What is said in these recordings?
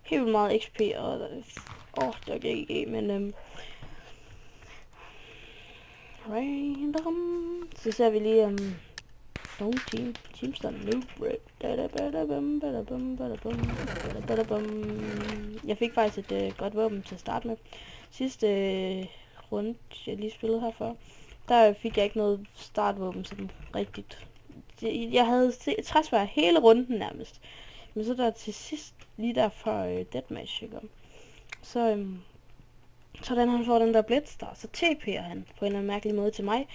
helt vildt meget XP, og det var GG, men random. Så ser vi lige nogle teamstand nu. Jeg fik faktisk et godt våben til at starte med. Sidste runde, jeg lige spillede herfør, der fik jeg ikke noget startvåben sådan rigtigt. Jeg havde træsvær hele runden nærmest. Men så der til sidst, lige der før deathmatch, ikke? Så den han får den der Blitzstar, så TP'er han på en eller anden mærkelig måde til mig.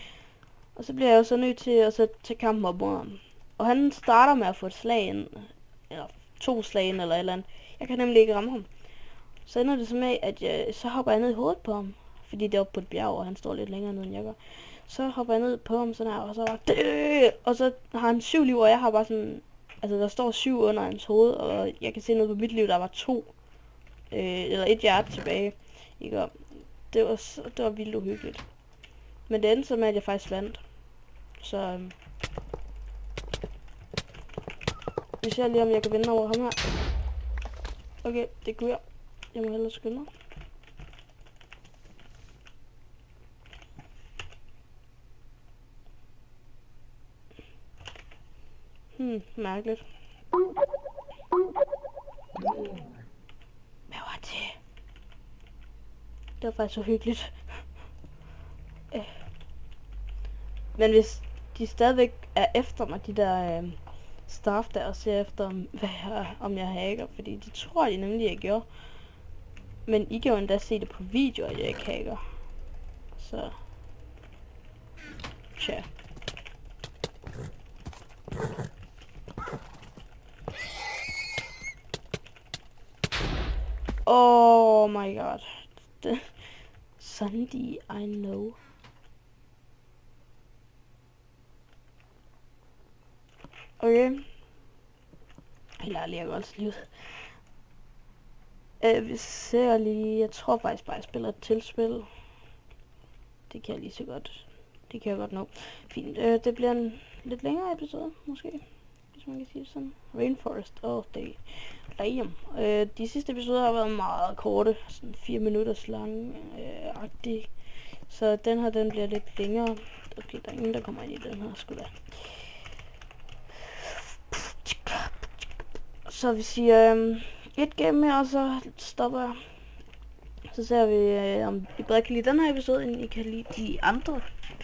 Og så bliver jeg jo så nødt til at tage kampen op mod ham. Og han starter med at få et slag ind, eller 2 slag ind, eller et eller andet. Jeg kan nemlig ikke ramme ham. Så ender det så med, at så hopper jeg ned i hovedet på ham. Fordi det er oppe på et bjerg, og han står lidt længere ned end jeg gør. Så hopper jeg ned på ham sådan her, og så bare... Og så har han 7 liv, og jeg har bare sådan... Altså, der står 7 under hans hoved, og jeg kan se noget på mit liv, der var 2. Eller 1 hjerte tilbage. Ikke? Det var vildt uhyggeligt. Men det endte så med, at jeg faktisk vandt. Så... vi ser lige, om jeg kan vinde over ham her. Okay, det kunne jeg. Jeg må hellere skynde mig. Mærkeligt. Hvad var det? Det var faktisk så hyggeligt. Men hvis de stadigvæk er efter mig, de der staff der, og ser efter, om jeg hacker, fordi det tror de nemlig, jeg gjorde. Men I kan jo endda se det på video, at jeg ikke hacker. Så... tja. Oh my god. Sandy, I know. Okay. Helt ærligt, jeg kan godt lide. Vi ser lige... Jeg tror faktisk bare, jeg spiller et tilspil. Det kan jeg lige så godt. Det kan jeg godt nå. Fint. Det bliver en lidt længere episode, måske. Hvis man kan sige sådan. Rainforest. Det er de sidste episoder har været meget korte. Sådan 4 minutters lange. Agtig. Så den bliver lidt længere. Okay, der er ingen, der kommer ind i den her, sgu da. Så vi siger et game mere, og så stopper jeg. Så ser vi, om I bedre kan lide den her episode, end I kan lide de andre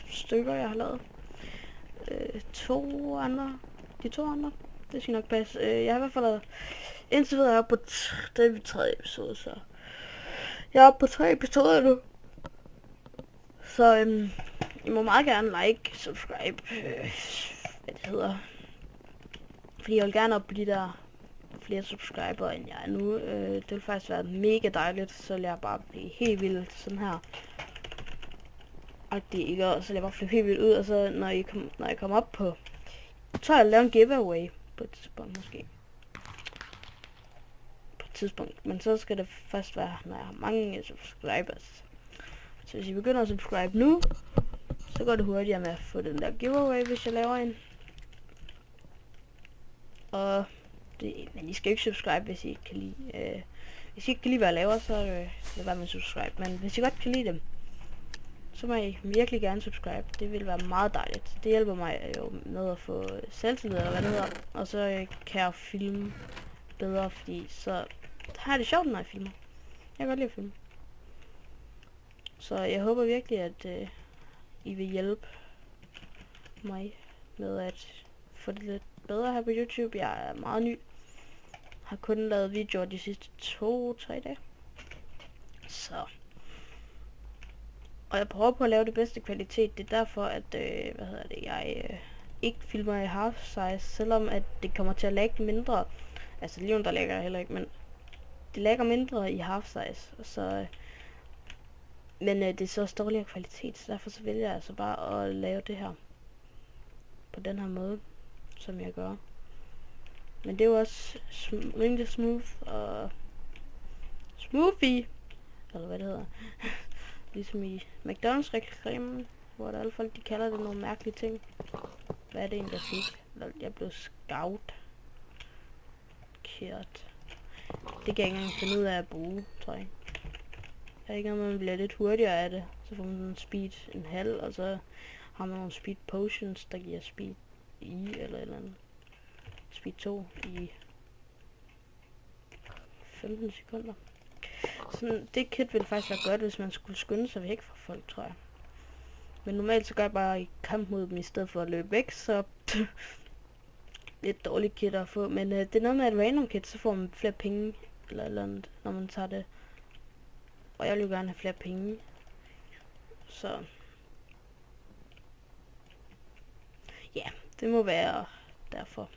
stykker, jeg har lavet. De 2 andre, det skal nok passe. Jeg har i hvert fald lavet, indtil videre, jeg er på 3. episode, så jeg er på 3 episoder nu. Så I må meget gerne like, subscribe, hvad det hedder. Fordi jeg vil gerne op på de der flere subscriber, end jeg er nu. Det vil faktisk være mega dejligt, så vil jeg bare blive helt vildt sådan her. Agtig, ikke? Og så vil jeg bare flippe helt vildt ud, og så når jeg kommer op på... Jeg tror, jeg laver en giveaway på et tidspunkt, måske. På et tidspunkt. Men så skal det først være, når jeg har mange subscribers. Så hvis I begynder at subscribe nu, så går det hurtigere med at få den der giveaway, hvis jeg laver en. Og... men I skal ikke subscribe, hvis I ikke kan lide... hvis I ikke kan lide, hvad jeg laver, så lad være med at subscribe. Men hvis I godt kan lide dem, så må I virkelig gerne subscribe. Det vil være meget dejligt. Det hjælper mig jo med at få selvtillid, eller hvad det hedder. Og så kan jeg filme bedre, fordi så har jeg det sjovt, når jeg filmer. Jeg kan godt lide at filme. Så jeg håber virkelig, at I vil hjælpe mig med at få det lidt bedre her på YouTube. Jeg er meget ny. Har kun lavet videoer de sidste 2-3 dage. Så. Og jeg prøver på at lave det bedste kvalitet. Det er derfor, at jeg ikke filmer i half size, selvom at det kommer til at lagge mindre. Altså lige der lægger jeg heller ikke, men det lægger mindre i half size. Så, men det er så dårligere kvalitet, så derfor så vælger jeg altså bare at lave det her på den her måde, som jeg gør. Men det er jo også rimelig smooth og smoothie, eller hvad det hedder. Ligesom i McDonald's reklamen, hvor der i hvert fald de kalder det nogle mærkelige ting. Hvad er det egentlig, der fik? Jeg blev scout. Kært. Det kan jeg ikke engang finde ud af at bruge, tror jeg. Jeg ved ikke, om man bliver lidt hurtigere af det. Så får man speed en halv, og så har man nogle speed potions, der giver speed i, eller andet. Speed 2 i 15 sekunder. Sådan, det kit ville faktisk være godt, hvis man skulle skynde sig væk fra folk, tror jeg. Men normalt så gør jeg bare i kamp mod dem, i stedet for at løbe væk, så lidt dårligt kit at få. Men det er noget med et random kit, så får man flere penge, eller andet, når man tager det. Og jeg vil jo gerne have flere penge. Så ja, det må være derfor.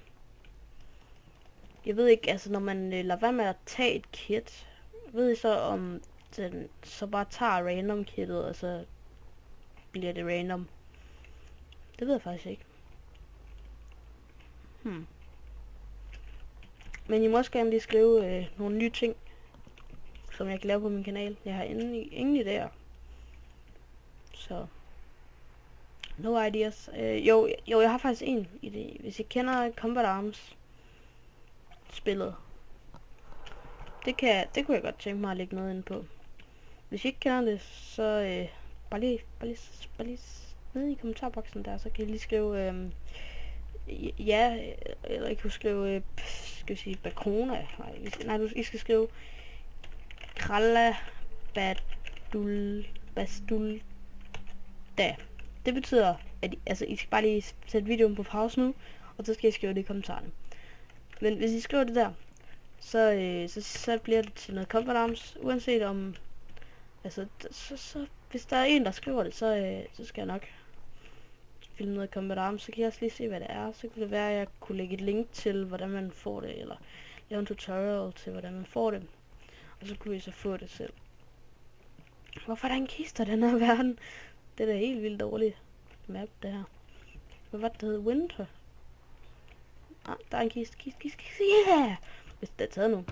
Jeg ved ikke, altså når man lader være med at tage et kit, ved I så om den så bare tager random kittet, og så bliver det random? Det ved jeg faktisk ikke. Men I må også gerne lige skrive nogle nye ting, som jeg kan lave på min kanal. Jeg har ingen idéer. Så no ideas. Jo, jeg har faktisk en idé. Hvis I kender Combat Arms spillet, det kunne jeg godt tænke mig at lægge noget ind på. Hvis I ikke kender det, så bare lige nede i kommentarboksen der, så kan I lige skrive ja, eller I kunne skrive skal vi sige Bakona. I skal skrive Kralla Bastul da. Det betyder, at I skal bare lige sætte videoen på pause nu, og så skal I skrive det i kommentarerne. Men hvis I skriver det der, så bliver det til noget Combat Arms, uanset om, altså, så hvis der er en, der skriver det, så skal jeg nok filme noget Combat Arms, så kan jeg også lige se, hvad det er. Så kunne det være, at jeg kunne lægge et link til, hvordan man får det, eller lave en tutorial til, hvordan man får det. Og så kunne I så få det selv. Hvorfor er der en kiste i den her verden? Det er da helt vildt dårligt map, det her. Hvad var det, der hedder? Winter? Ah, der er en kiste. Yeah! Hvis det er taget nu.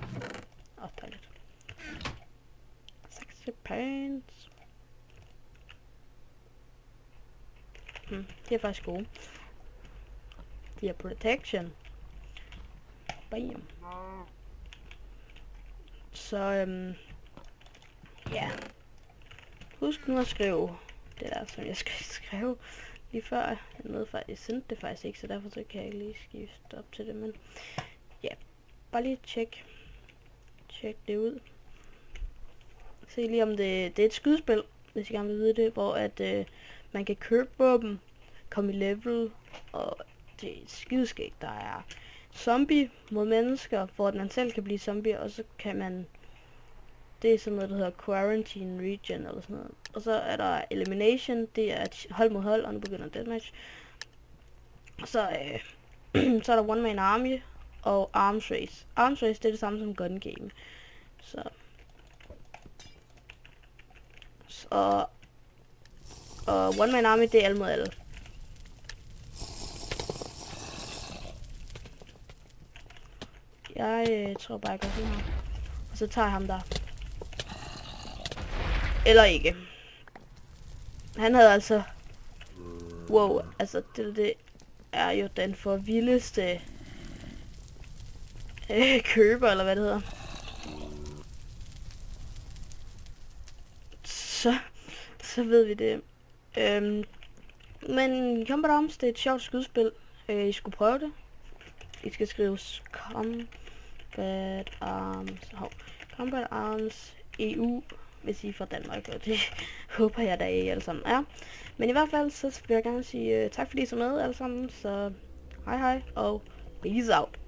Dejligt. Sexy pants. De er faktisk gode. De har protection. Bam. Så ja. Husk nu at skrive det der, som jeg skal skrive lige før. Jeg sendte det faktisk ikke, så derfor så kan jeg ikke lige skifte op til det, men ja. Bare lige tjek det ud. Se lige om det er et skydespil, hvis I gerne vil vide det, hvor at man kan købe våben, komme i level, og det er skideskægt. Der er zombie mod mennesker, hvor man selv kan blive zombie, og så kan man, det er sådan noget, der hedder quarantine region, eller sådan noget. Og så er der elimination, det er et hold mod hold, og nu begynder deathmatch. Og så så er der one man army, og arms race. Arms race, det er det samme som gun game. Og one man army, det er alle mod alle. Jeg tror bare, jeg går sådan her. Og så tager jeg ham der. Eller ikke. Han havde altså... Wow, altså det er jo den for vildeste køber, eller hvad det hedder. Så ved vi det. Men Combat Arms, det er et sjovt skydespil. I skulle prøve det. I skal skrive Combat Arms EU, hvis I er fra Danmark, og det håber jeg, at I alle sammen er. Men i hvert fald, så vil jeg gerne sige tak fordi I så med alle sammen, så hej og peace out.